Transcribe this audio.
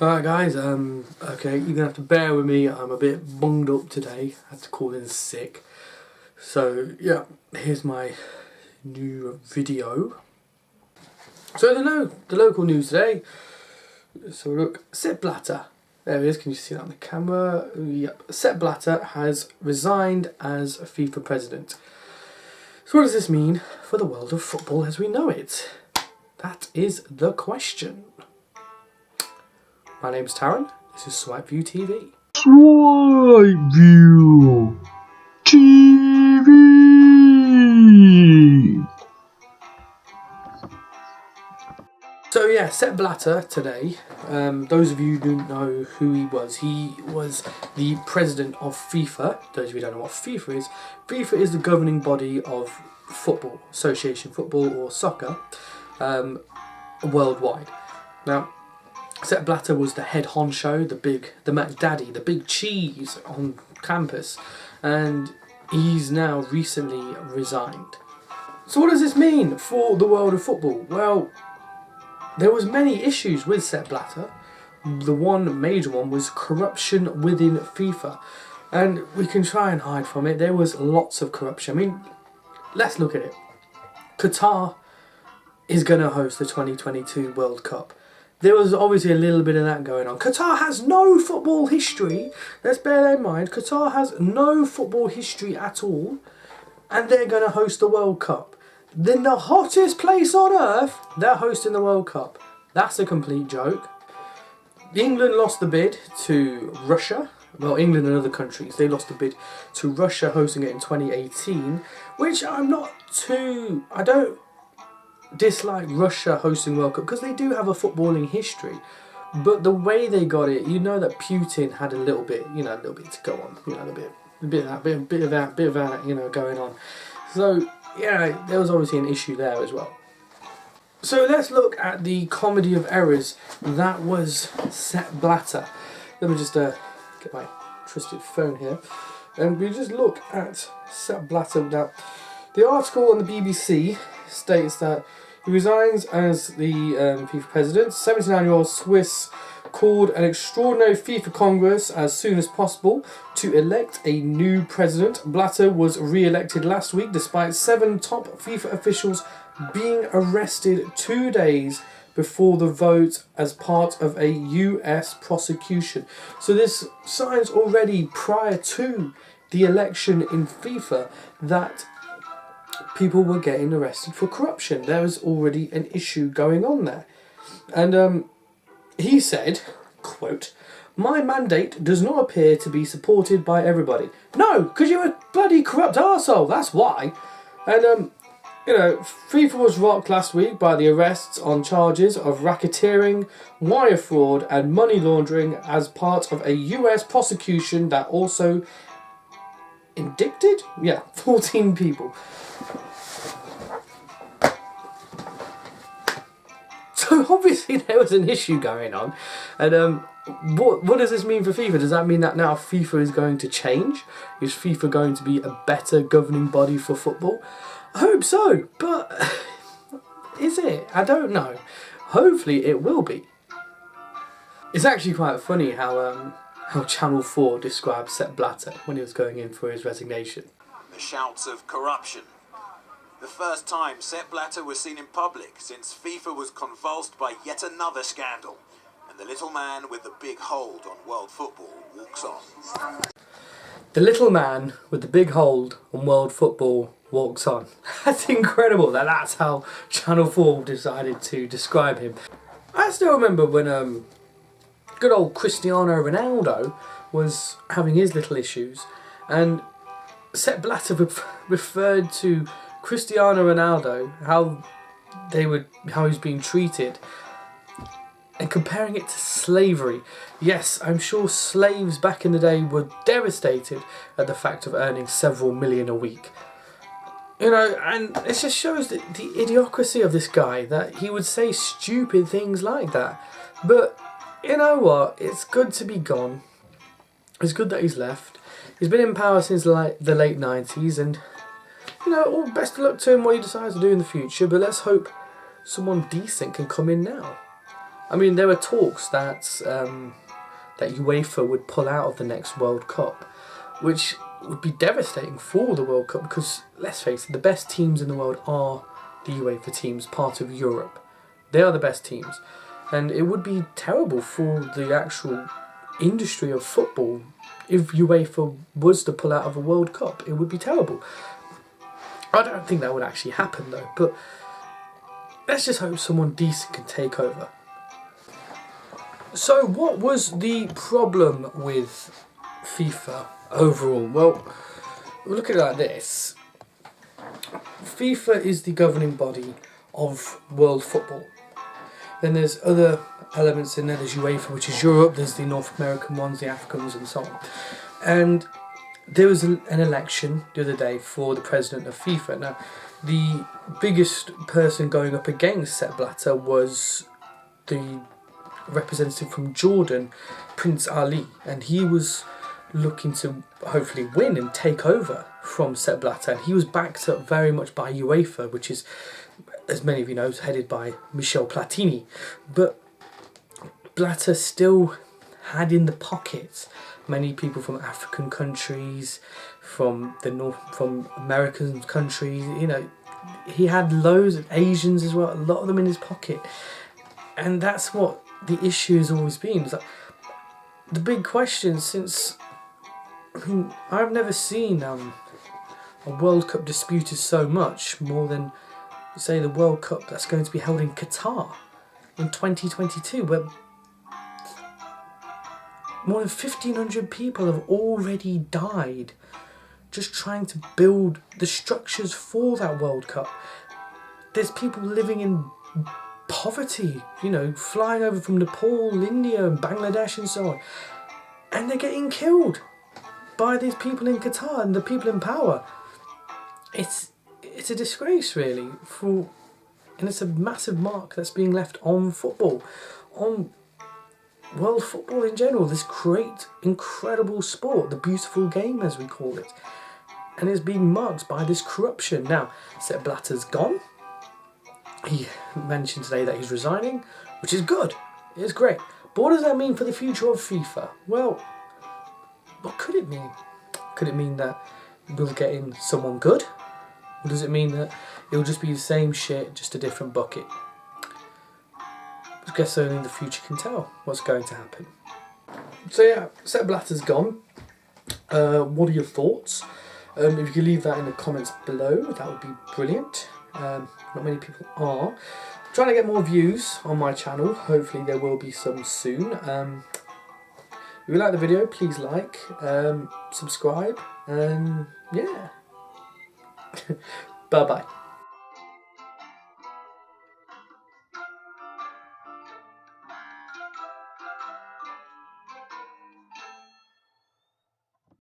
Alright guys, okay, you're gonna have to bear with me. I'm a bit bunged up today. I had to call in sick. So yeah, here's my new video. So the local news today. So look, Sepp Blatter. There he is, can you see that on the camera? Yep. Sepp Blatter has resigned as FIFA president. So what does this mean for the world of football as we know it? That is the question. My name's Taryn, this is SwipeView TV. SwipeView TV! So yeah, Sepp Blatter today, those of you who don't know who he was the president of FIFA. Those of you who don't know what FIFA is the governing body of football, association football or soccer, worldwide. Now, Sepp Blatter was the head honcho, the Mac Daddy, the big cheese on campus, and he's now recently resigned. So what does this mean for the world of football? Well, there was many issues with Sepp Blatter. The one major one was corruption within FIFA, and we can try and hide from it. There was lots of corruption. I mean, let's look at it. Qatar is going to host the 2022 World Cup. There was obviously a little bit of that going on. Qatar has no football history. Let's bear that in mind. Qatar has no football history at all. And they're going to host the World Cup. Then the hottest place on earth, they're hosting the World Cup. That's a complete joke. England lost the bid to Russia. Well, England and other countries, they lost the bid to Russia hosting it in 2018. Which I don't dislike Russia hosting World Cup because they do have a footballing history, but the way they got it, you know that Putin had a little bit to go on, a bit of that, going on. So yeah, there was obviously an issue there as well. So let's look at the comedy of errors that was Sepp Blatter. Let me just get my trusted phone here, and we just look at Sepp Blatter. Now, the article on the BBC states that he resigns as the FIFA president. 79-year-old Swiss called an extraordinary FIFA Congress as soon as possible to elect a new president. Blatter was re-elected last week despite 7 top FIFA officials being arrested 2 days before the vote as part of a US prosecution. So this signs already prior to the election in FIFA that people were getting arrested for corruption. There was already an issue going on there. And he said, quote, "My mandate does not appear to be supported by everybody." No, because you're a bloody corrupt arsehole, that's why. And, FIFA was rocked last week by the arrests on charges of racketeering, wire fraud and money laundering as part of a US prosecution that also indicted? Yeah, 14 people. So obviously there was an issue going on, and what does this mean for FIFA? Does that mean that now FIFA is going to change? Is FIFA going to be a better governing body for football? I hope so, but is it? I don't know. Hopefully it will be. It's actually quite funny how Channel 4 described Sepp Blatter when he was going in for his resignation. The shouts of corruption. The first time Sepp Blatter was seen in public since FIFA was convulsed by yet another scandal, and the little man with the big hold on world football walks on. The little man with the big hold on world football walks on. That's incredible that that's how Channel 4 decided to describe him. I still remember when good old Cristiano Ronaldo was having his little issues, and Sepp Blatter referred to Cristiano Ronaldo, how he's being treated, and comparing it to slavery. Yes, I'm sure slaves back in the day were devastated at the fact of earning several million a week. And it just shows the idiocracy of this guy, that he would say stupid things like that. But you know what? It's good to be gone. It's good that he's left. He's been in power since the late 90s, and all best of luck to him what he decides to do in the future, but let's hope someone decent can come in now. I mean, there were talks that that UEFA would pull out of the next World Cup, which would be devastating for the World Cup because, let's face it, the best teams in the world are the UEFA teams, part of Europe. They are the best teams. And it would be terrible for the actual industry of football if UEFA was to pull out of a World Cup. It would be terrible. I don't think that would actually happen though, but let's just hope someone decent can take over. So what was the problem with FIFA overall? Well, look at it like this. FIFA is the governing body of world football. Then there's other elements in there. There's UEFA, which is Europe. There's the North American ones, the Africans, and so on. And there was an election the other day for the president of FIFA. Now, the biggest person going up against Sepp Blatter was the representative from Jordan, Prince Ali, and he was looking to hopefully win and take over from Sepp Blatter, and he was backed up very much by UEFA, which is, as many of you know, is headed by Michel Platini. But Blatter still had in the pocket many people from African countries, from the North, from American countries. You know, he had loads of Asians as well, a lot of them in his pocket, and that's what the issue has always been. It's like, the big question since, I mean, I've never seen a World Cup disputed so much more than, say, the World Cup that's going to be held in Qatar in 2022, where more than 1,500 people have already died just trying to build the structures for that World Cup. There's people living in poverty, you know, flying over from Nepal, India and Bangladesh and so on, and they're getting killed by these people in Qatar and the people in power. It's a disgrace, really, and it's a massive mark that's being left on football, on world football in general, this great, incredible sport, the beautiful game as we call it, and it's being marked by this corruption. Now, Sepp Blatter's gone. He mentioned today that he's resigning, which is good, it's great. But what does that mean for the future of FIFA? Well, what could it mean? Could it mean that we'll get in someone good? Or does it mean that it'll just be the same shit, just a different bucket? I guess only the future can tell what's going to happen. So yeah, Sepp Blatter's gone. What are your thoughts? If you could leave that in the comments below, that would be brilliant. Not many people are. I'm trying to get more views on my channel. Hopefully there will be some soon. If you like the video, please like, subscribe, and yeah. Bye bye.